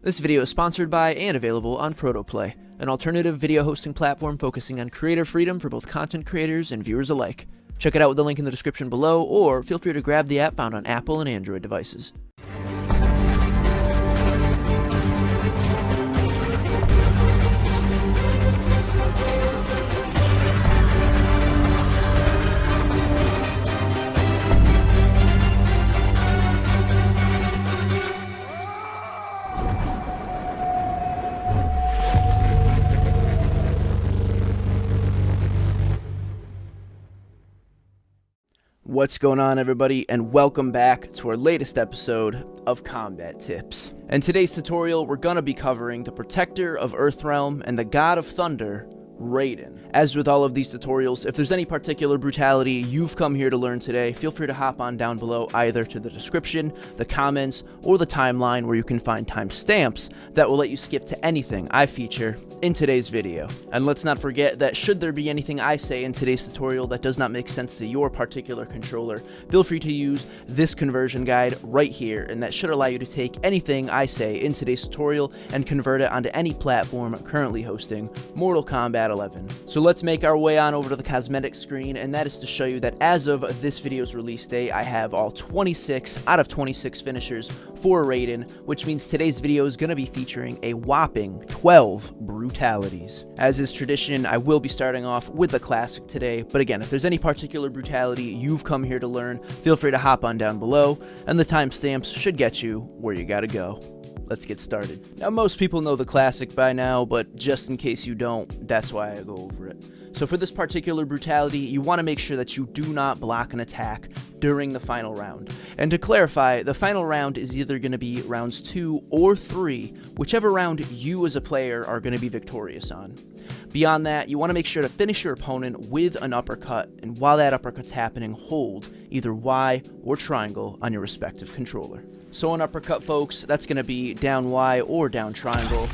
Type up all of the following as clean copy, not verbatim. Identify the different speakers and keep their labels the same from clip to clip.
Speaker 1: This video is sponsored by and available on ProtoPlay, an alternative video hosting platform focusing on creative freedom for both content creators and viewers alike. Check it out with the link in the description below, or feel free to grab the app found on Apple and Android devices. What's going on, everybody, and welcome back to our latest episode of Combat Tips. In today's tutorial, we're gonna be covering the Protector of Earthrealm and the God of Thunder, Raiden. As with all of these tutorials, if there's any particular brutality you've come here to learn today, feel free to hop on down below either to the description, the comments, or the timeline where you can find timestamps that will let you skip to anything I feature in today's video. And let's not forget that should there be anything I say in today's tutorial that does not make sense to your particular controller, feel free to use this conversion guide right here, and that should allow you to take anything I say in today's tutorial and convert it onto any platform currently hosting Mortal Kombat 11. So let's make our way on over to the cosmetic screen, and that is to show you that as of this video's release date, I have all 26 out of 26 finishers for Raiden, which means today's video is going to be featuring a whopping 12 brutalities. As is tradition, I will be starting off with the Classic today, but again, if there's any particular brutality you've come here to learn, feel free to hop on down below, and the timestamps should get you where you gotta go. Let's get started. Now, most people know the Classic by now, but just in case you don't, that's why I go over it. So for this particular brutality, you want to make sure that you do not block an attack during the final round. And to clarify, the final round is either going to be rounds 2 or 3, whichever round you as a player are going to be victorious on. Beyond that, you want to make sure to finish your opponent with an uppercut, and while that uppercut's happening, hold either Y or triangle on your respective controller. So an uppercut, folks, that's going to be down Y or down triangle,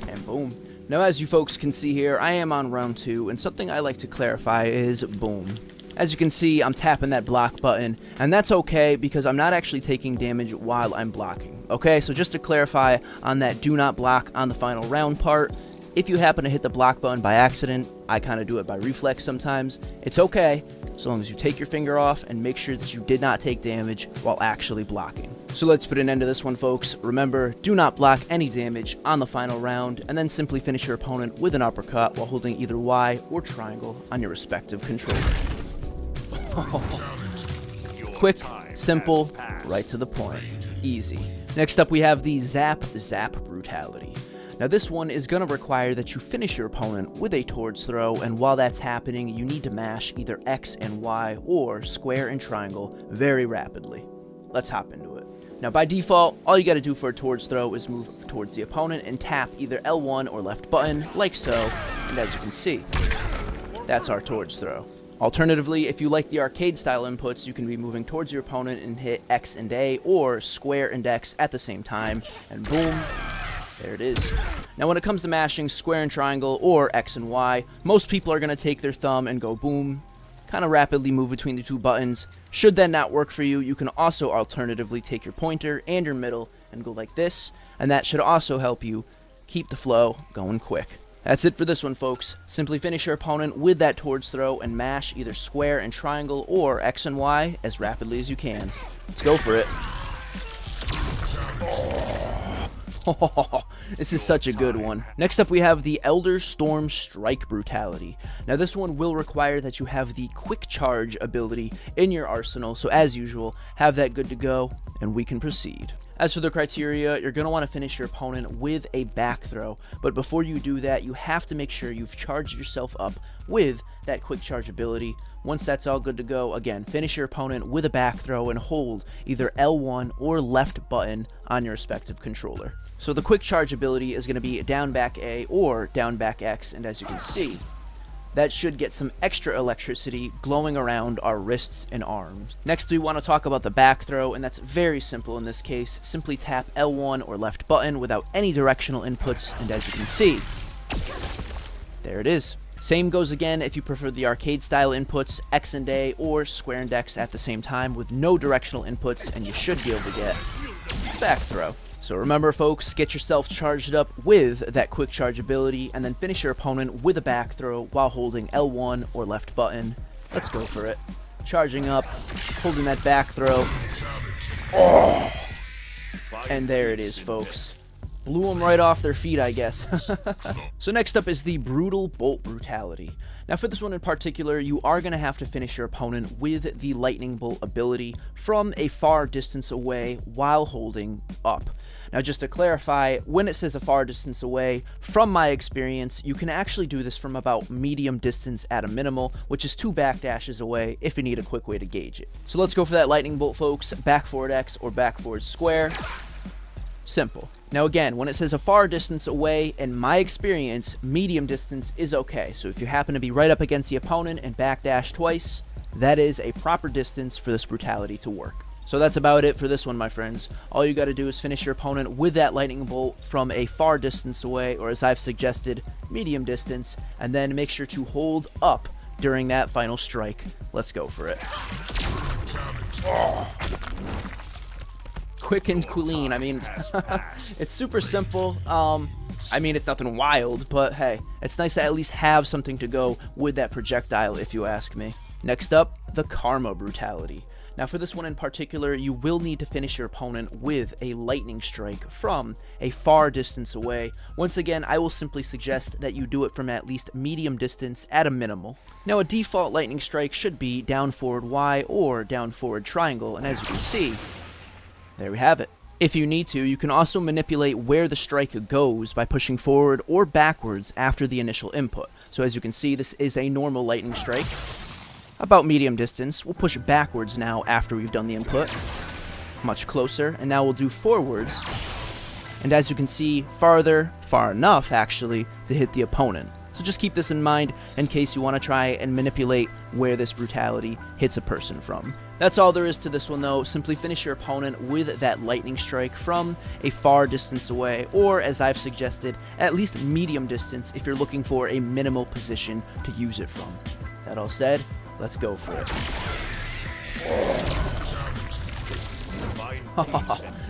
Speaker 1: and boom. Now, as you folks can see here, I am on round 2, and something I like to clarify is boom. As you can see, I'm tapping that block button, and that's okay because I'm not actually taking damage while I'm blocking. Okay, so just to clarify on that do not block on the final round part, if you happen to hit the block button by accident, I kind of do it by reflex sometimes, it's okay, so long as you take your finger off and make sure that you did not take damage while actually blocking. So let's put an end to this one, folks. Remember, do not block any damage on the final round, and then simply finish your opponent with an uppercut while holding either Y or triangle on your respective controller. Quick, simple, right to the point. Easy. Next up, we have the Zap Zap brutality. Now, this one is going to require that you finish your opponent with a towards throw, and while that's happening, you need to mash either X and Y or square and triangle very rapidly. Let's hop into it. Now, by default, all you got to do for a towards throw is move towards the opponent and tap either L1 or left button, like so, and as you can see, that's our towards throw. Alternatively, if you like the arcade-style inputs, you can be moving towards your opponent and hit X and A, or square and X at the same time, and boom, there it is. Now, when it comes to mashing square and triangle or X and Y, most people are going to take their thumb and go boom, kind of rapidly move between the two buttons. Should that not work for you, you can also alternatively take your pointer and your middle and go like this, and that should also help you keep the flow going quick. That's it for this one, folks. Simply finish your opponent with that towards throw and mash either square and triangle or X and Y as rapidly as you can. Let's go for it. This is such a good one. Next up, we have the Elder Storm Strike brutality. Now, this one will require that you have the quick charge ability in your arsenal, so as usual, have that good to go, and we can proceed. As for the criteria, you're going to want to finish your opponent with a back throw, but before you do that, you have to make sure you've charged yourself up with that quick charge ability. Once that's all good to go, again, finish your opponent with a back throw and hold either L1 or left button on your respective controller. So the quick charge ability is going to be down back A or down back X, and as you can see, that should get some extra electricity glowing around our wrists and arms. Next, we want to talk about the back throw, and that's very simple in this case. Simply tap L1 or left button without any directional inputs, and as you can see, there it is. Same goes again if you prefer the arcade style inputs, X and A or square and X at the same time with no directional inputs, and you should be able to get back throw. So remember folks, get yourself charged up with that quick charge ability and then finish your opponent with a back throw while holding L1 or left button. Let's go for it. Charging up, holding that back throw. Oh! And there it is, folks. Blew them right off their feet, I guess. So next up is the Brutal Bolt Brutality. Now for this one in particular, you are going to have to finish your opponent with the Lightning Bolt ability from a far distance away while holding up. Now just to clarify, when it says a far distance away, from my experience, you can actually do this from about medium distance at a minimal, which is 2 backdashes away if you need a quick way to gauge it. So let's go for that Lightning Bolt, folks. Back forward X or back forward square. Simple. Now again, when it says a far distance away, in my experience, medium distance is okay. So if you happen to be right up against the opponent and backdash twice, that is a proper distance for this brutality to work. So that's about it for this one, my friends. All you got to do is finish your opponent with that Lightning Bolt from a far distance away, or as I've suggested, medium distance, and then make sure to hold up during that final strike. Let's go for it. Oh. Quick and clean. I mean, it's super simple. I mean, it's nothing wild, but hey, it's nice to at least have something to go with that projectile, if you ask me. Next up, the Karma Brutality. Now for this one in particular, you will need to finish your opponent with a lightning strike from a far distance away. Once again, I will simply suggest that you do it from at least medium distance at a minimal. Now a default lightning strike should be down forward Y or down forward triangle, and as you can see, there we have it. If you need to, you can also manipulate where the strike goes by pushing forward or backwards after the initial input. So as you can see, this is a normal lightning strike. About medium distance. We'll push backwards now after we've done the input. Much closer. And now we'll do forwards. And as you can see, farther, far enough actually, to hit the opponent. So just keep this in mind in case you want to try and manipulate where this brutality hits a person from. That's all there is to this one though. Simply finish your opponent with that lightning strike from a far distance away, or as I've suggested, at least medium distance if you're looking for a minimal position to use it from. That all said, let's go for it.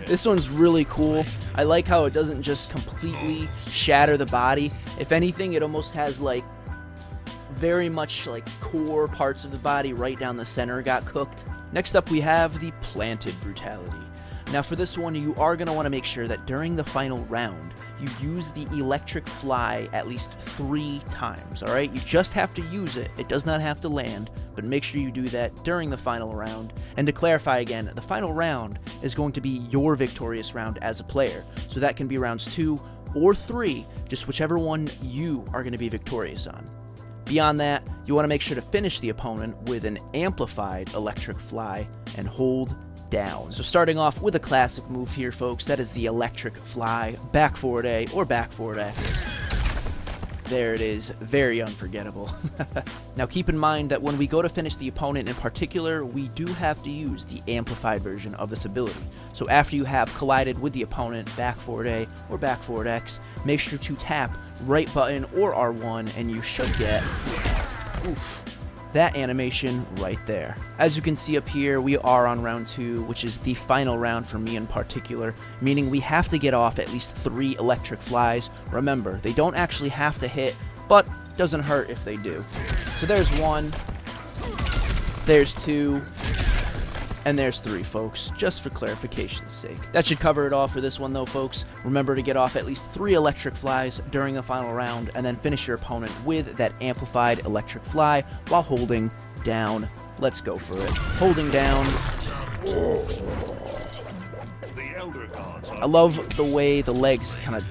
Speaker 1: This one's really cool. I like how it doesn't just completely shatter the body. If anything, it almost has like very much like core parts of the body right down the center got cooked. Next up we have the Planted Brutality. Now for this one, you are going to want to make sure that during the final round, you use the electric fly at least 3 times, alright? You just have to use it. It does not have to land, but make sure you do that during the final round. And to clarify again, the final round is going to be your victorious round as a player. So that can be rounds 2 or 3, just whichever one you are going to be victorious on. Beyond that, you want to make sure to finish the opponent with an amplified electric fly and hold down. So starting off with a classic move here, folks, that is the electric fly, back forward A or back forward X. There it is, very unforgettable. Now keep in mind that when we go to finish the opponent in particular, we do have to use the amplified version of this ability. So after you have collided with the opponent, back forward A or back forward X, make sure to tap right button or R1 and you should get that animation right there. As you can see up here, we are on round 2, which is the final round for me in particular, meaning we have to get off at least 3 electric flies. Remember, they don't actually have to hit, but doesn't hurt if they do. So there's 1, there's 2, and there's 3, folks, just for clarification's sake. That should cover it all for this one though, folks. Remember to get off at least 3 electric flies during the final round, and then finish your opponent with that amplified electric fly while holding down. Let's go for it. Holding down. I love the way the legs kind of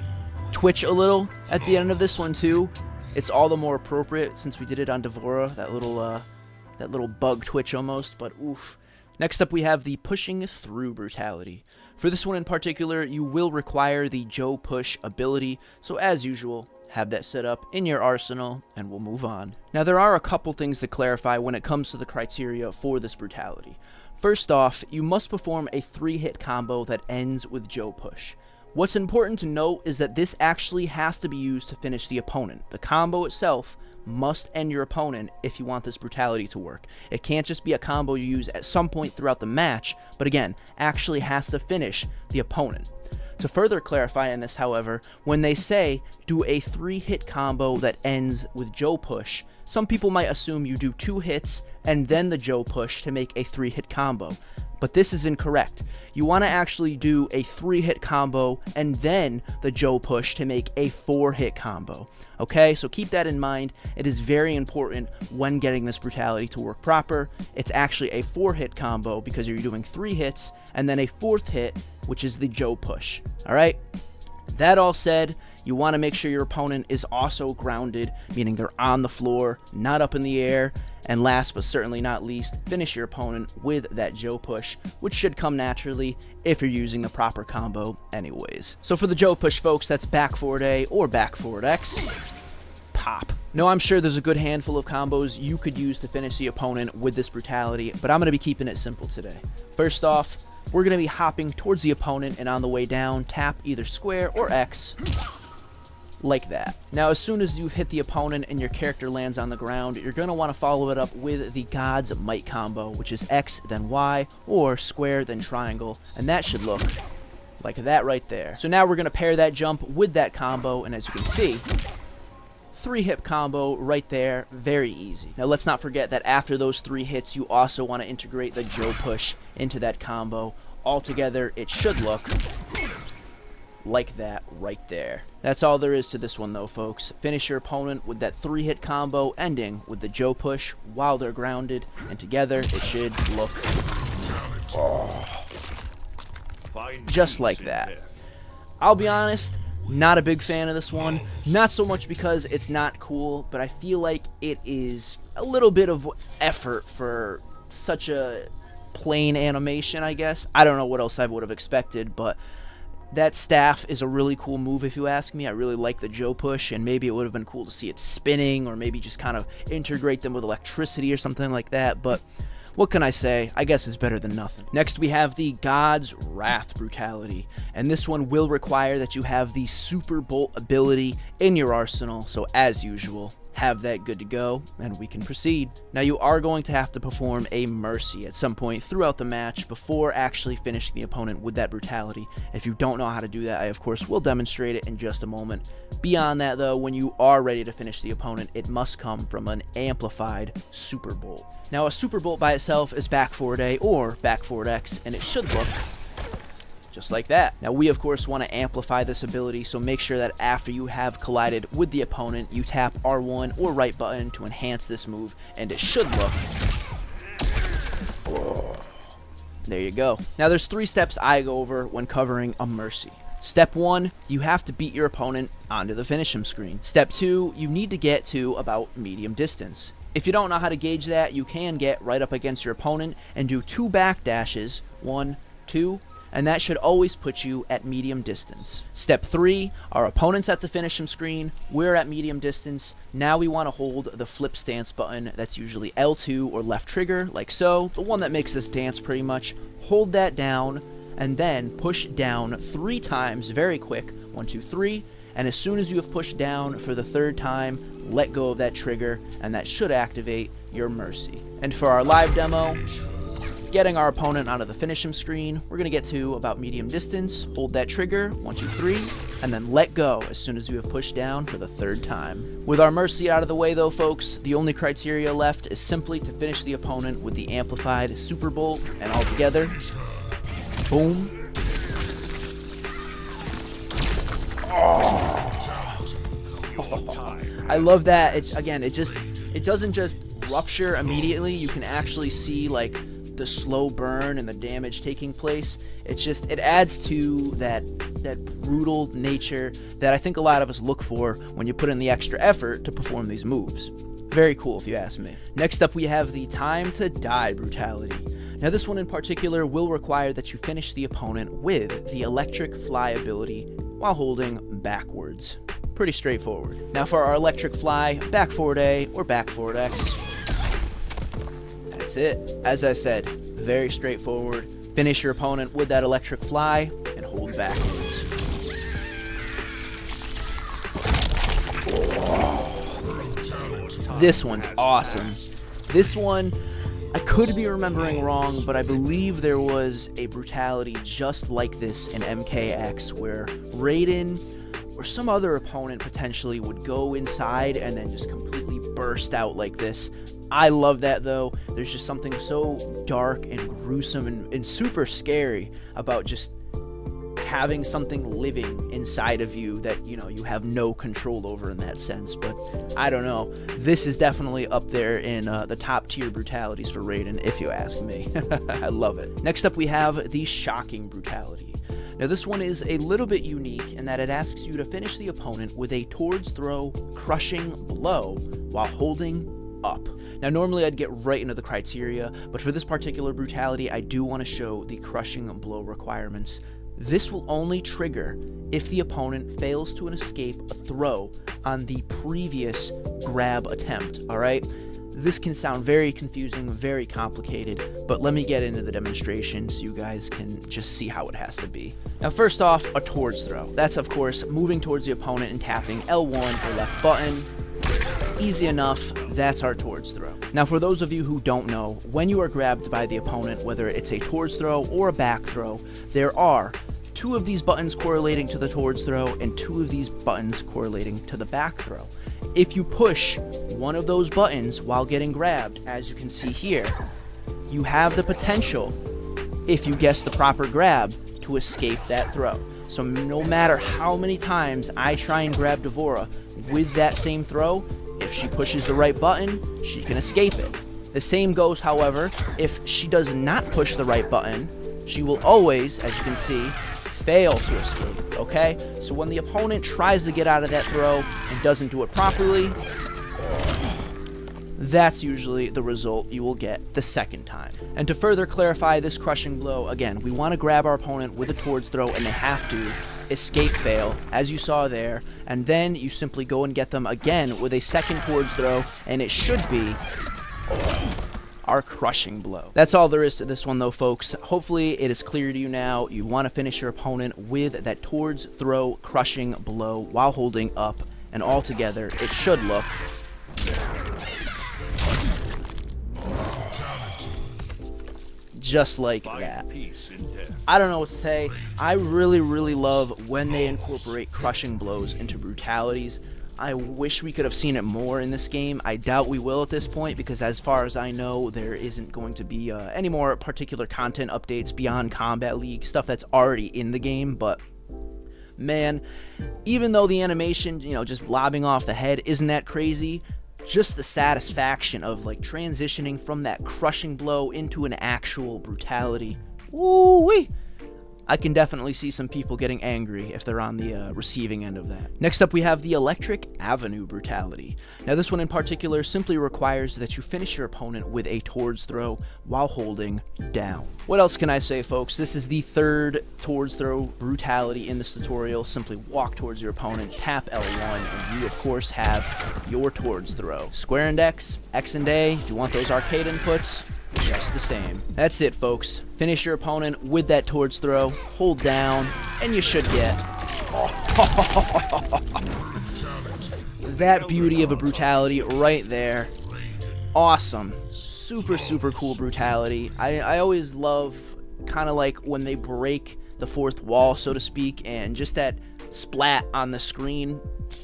Speaker 1: twitch a little at the end of this one too. It's all the more appropriate since we did it on Devora, that little bug twitch almost, but oof. Next up we have the Pushing Through Brutality. For this one in particular, you will require the Joe Push ability, so as usual, have that set up in your arsenal, and we'll move on. Now there are a couple things to clarify when it comes to the criteria for this brutality. First off, you must perform a 3-hit combo that ends with Joe Push. What's important to note is that this actually has to be used to finish the opponent. The combo itself must end your opponent if you want this brutality to work. It can't just be a combo you use at some point throughout the match, but again, actually has to finish the opponent. To further clarify on this, however, when they say do a 3-hit combo that ends with Joe push, some people might assume you do 2 hits and then the Joe push to make a 3-hit combo. But this is incorrect. You want to actually do a 3-hit combo and then the Joe push to make a 4-hit combo. Okay, so keep that in mind. It is very important when getting this brutality to work proper. It's actually a 4-hit combo because you're doing 3 hits and then a 4th hit, which is the Joe push. All right, that all said, you want to make sure your opponent is also grounded, meaning they're on the floor, not up in the air. And last but certainly not least, finish your opponent with that Joe push, which should come naturally if you're using the proper combo anyways. So for the Joe push, folks, that's back forward A or back forward X. Pop. Now, I'm sure there's a good handful of combos you could use to finish the opponent with this brutality, but I'm going to be keeping it simple today. First off, we're going to be hopping towards the opponent, and on the way down, tap either square or X, like that. Now, as soon as you've hit the opponent and your character lands on the ground, you're going to want to follow it up with the God's Might combo, which is X then Y, or square then triangle, and that should look like that right there. So now we're going to pair that jump with that combo, and as you can see, 3-hit combo right there, very easy. Now let's not forget that after those 3 hits, you also want to integrate the Joe push into that combo. Altogether, it should look like that right there. That's all there is to this one though, folks. Finish your opponent with that 3-hit combo, ending with the Joe push while they're grounded, and together it should look just like that. I'll be honest, not a big fan of this one. Not so much because it's not cool, but I feel like it is a little bit of effort for such a plain animation, I guess. I don't know what else I would have expected, but that staff is a really cool move if you ask me. I really like the Joe push, and maybe it would have been cool to see it spinning, or maybe just kind of integrate them with electricity or something like that, but what can I say? I guess it's better than nothing. Next, we have the God's Wrath brutality, and this one will require that you have the Super Bolt ability in your arsenal, so as usual, have that good to go, and we can proceed. Now, you are going to have to perform a mercy at some point throughout the match before actually finishing the opponent with that brutality. If you don't know how to do that, I of course will demonstrate it in just a moment. Beyond that though, when you are ready to finish the opponent, it must come from an amplified Super Bolt. Now, a Super Bolt by itself is back forward A or back forward X, and it should look just like that. Now, we of course want to amplify this ability, so make sure that after you have collided with the opponent, you tap R1 or right button to enhance this move, and it should look. There you go. Now, there's 3 steps I go over when covering a mercy. Step 1, you have to beat your opponent onto the finish him screen. Step 2, you need to get to about medium distance. If you don't know how to gauge that, you can get right up against your opponent and do 2 back dashes, 1, 2, and that should always put you at medium distance. Step 3, our opponent's at the finish him screen, we're at medium distance. Now we want to hold the flip stance button, that's usually L2 or left trigger, like so, the one that makes us dance pretty much. Hold that down, and then push down 3 times, very quick, 1, 2, 3, and as soon as you have pushed down for the 3rd time, let go of that trigger, and that should activate your mercy. And for our live demo, getting our opponent onto the finish him screen, we're going to get to about medium distance, hold that trigger, 1, 2, 3, and then let go as soon as you have pushed down for the 3rd time. With our mercy out of the way though, folks, the only criteria left is simply to finish the opponent with the amplified Super Bolt, and all together, boom. I love that. It doesn't just rupture immediately. You can actually see like the slow burn and the damage taking place. It adds to that brutal nature that I think a lot of us look for when you put in the extra effort to perform these moves. Very cool if you ask me. Next up, we have the Time to Die brutality. Now, this one in particular will require that you finish the opponent with the Electric Fly ability while holding backwards. Pretty straightforward. Now, for our Electric Fly, back forward A or back forward X. That's it. As I said, very straightforward. Finish your opponent with that Electric Fly and hold backwards. This one's awesome. This one, I could be remembering wrong, but I believe there was a Brutality just like this in MKX where Raiden or some other opponent potentially would go inside and then just completely burst out like this. I love that though. There's just something so dark and gruesome and super scary about just having something living inside of you that, you know, you have no control over in that sense. But I don't know. This is definitely up there in the top tier brutalities for Raiden, if you ask me. I love it. Next up, we have the Shocking Brutality. Now, this one is a little bit unique in that it asks you to finish the opponent with a towards throw crushing blow while holding up. Now, normally I'd get right into the criteria, but for this particular brutality, I do want to show the crushing blow requirements. This will only trigger if the opponent fails to escape a throw on the previous grab attempt, alright? This can sound very confusing, very complicated, but let me get into the demonstration so you guys can just see how it has to be. Now, first off, a towards throw. That's, of course, moving towards the opponent and tapping L1 or left button. Easy enough, that's our towards throw. Now, for those of you who don't know, when you are grabbed by the opponent, whether it's a towards throw or a back throw, there are 2 of these buttons correlating to the towards throw and 2 of these buttons correlating to the back throw. If you push one of those buttons while getting grabbed, as you can see here, you have the potential, if you guess the proper grab, to escape that throw. So no matter how many times I try and grab Devora with that same throw, if she pushes the right button, she can escape it. The same goes, however, if she does not push the right button, she will always, as you can see, fail to escape, okay? So when the opponent tries to get out of that throw and doesn't do it properly, that's usually the result you will get the second time. And to further clarify this crushing blow, again, we want to grab our opponent with a towards throw and they have to escape fail, as you saw there, and then you simply go and get them again with a second towards throw, and it should be our crushing blow. That's all there is to this one though, folks. Hopefully it is clear to you now. You want to finish your opponent with that towards throw crushing blow while holding up, and all together it should look just like that. I don't know what to say. I really love when they incorporate crushing blows into brutalities. I wish we could have seen it more in this game. I doubt we will at this point, because as far as I know, there isn't going to be any more particular content updates beyond Kombat League, stuff that's already in the game. But man, even though the animation, you know, just lobbing off the head isn't that crazy, just the satisfaction of like transitioning from that crushing blow into an actual brutality, woo-wee! I can definitely see some people getting angry if they're on the receiving end of that. Next up, we have the Electric Avenue Brutality. Now, this one in particular simply requires that you finish your opponent with a towards throw while holding down. What else can I say, folks? This is the third towards throw brutality in this tutorial. Simply walk towards your opponent, tap L1, and you, of course, have your towards throw. Square and X and A, if you want those arcade inputs, just the same. That's it, folks. Finish your opponent with that towards throw, hold down, and you should get that beauty of a brutality right there. Awesome. Super cool brutality. I always love kind of like when they break the fourth wall, so to speak, and just that splat on the screen.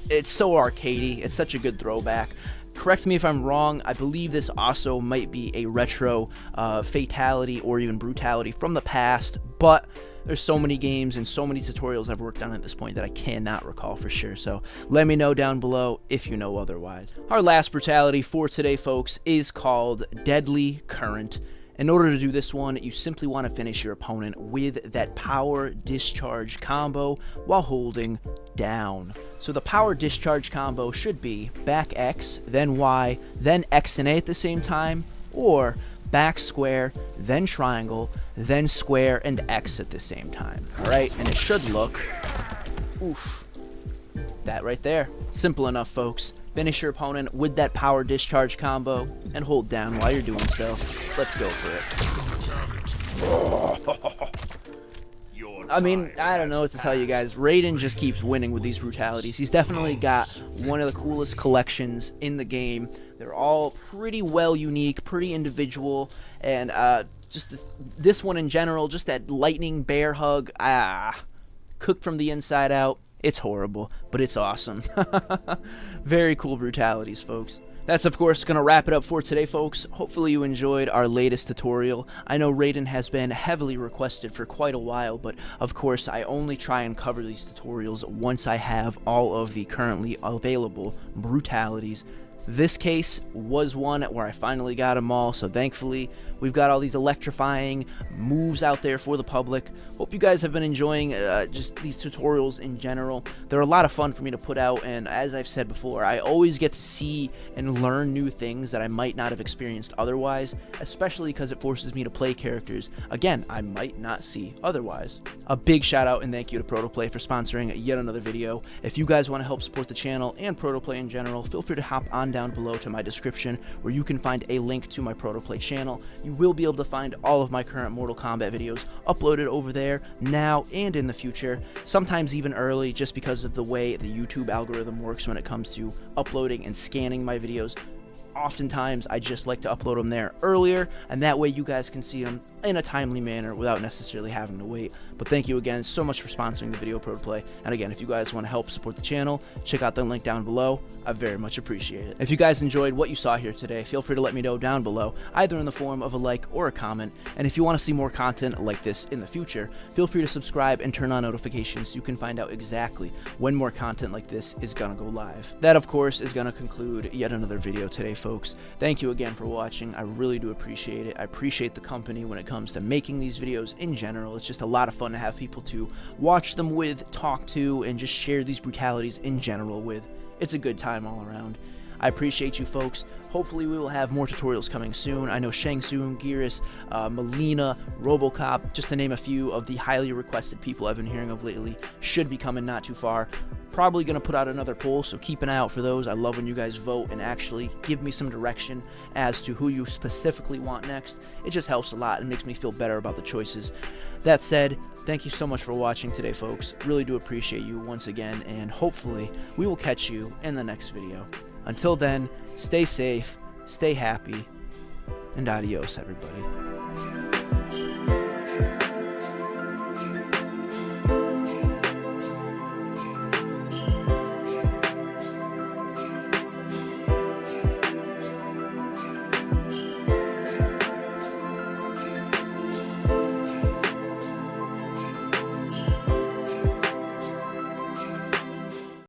Speaker 1: It's so arcadey. It's such a good throwback. Correct me if I'm wrong, I believe this also might be a retro fatality or even brutality from the past, but there's so many games and so many tutorials I've worked on at this point that I cannot recall for sure, so let me know down below if you know otherwise. Our last brutality for today, folks, is called Deadly Current. In order to do this one, you simply want to finish your opponent with that power discharge combo while holding down. So the power discharge combo should be back X, then Y, then X and A at the same time, or back square, then triangle, then square and X at the same time. Alright, and it should look, oof, that right there. Simple enough, folks. Finish your opponent with that power discharge combo and hold down while you're doing so. Let's go for it. I mean, I don't know what to tell you guys. Raiden just keeps winning with these brutalities. He's definitely got one of the coolest collections in the game. They're all pretty well unique, pretty individual, and just this one in general, just that lightning bear hug, cooked from the inside out. It's horrible, but it's awesome. Very cool brutalities, folks. That's, of course, going to wrap it up for today, folks. Hopefully you enjoyed our latest tutorial. I know Raiden has been heavily requested for quite a while, but of course I only try and cover these tutorials once I have all of the currently available brutalities. This case was one where I finally got them all, so thankfully we've got all these electrifying moves out there for the public. Hope you guys have been enjoying just these tutorials in general. They're a lot of fun for me to put out, and as I've said before, I always get to see and learn new things that I might not have experienced otherwise, especially because it forces me to play characters, again, I might not see otherwise. A big shout out and thank you to ProtoPlay for sponsoring yet another video. If you guys want to help support the channel and ProtoPlay in general, feel free to hop on down below to my description where you can find a link to my ProtoPlay channel. You will be able to find all of my current Mortal Kombat videos uploaded over there now and in the future, sometimes even early, just because of the way the YouTube algorithm works when it comes to uploading and scanning my videos. Oftentimes I just like to upload them there earlier, and that way you guys can see them in a timely manner without necessarily having to wait. But thank you again so much for sponsoring the video, ProtoPlay. And again, if you guys want to help support the channel, check out the link down below. I very much appreciate it. If you guys enjoyed what you saw here today, feel free to let me know down below, either in the form of a like or a comment. And if you want to see more content like this in the future, feel free to subscribe and turn on notifications so you can find out exactly when more content like this is gonna go live. That, of course, is gonna conclude yet another video today, folks. Thank you again for watching. I really do appreciate it. I appreciate the company when it comes to making these videos in general. It's just a lot of fun to have people to watch them with, talk to, and just share these brutalities in general with. It's a good time all around. I appreciate you folks. Hopefully we will have more tutorials coming soon. I know Shang Tsung, Geras, Melina, Robocop, just to name a few of the highly requested people I've been hearing of lately, should be coming not too far. Probably going to put out another poll, so keep an eye out for those. I love when you guys vote and actually give me some direction as to who you specifically want next. It just helps a lot and makes me feel better about the choices. That said, thank you so much for watching today, folks. Really do appreciate you once again, and hopefully we will catch you in the next video. Until then, stay safe, stay happy, and adios, everybody.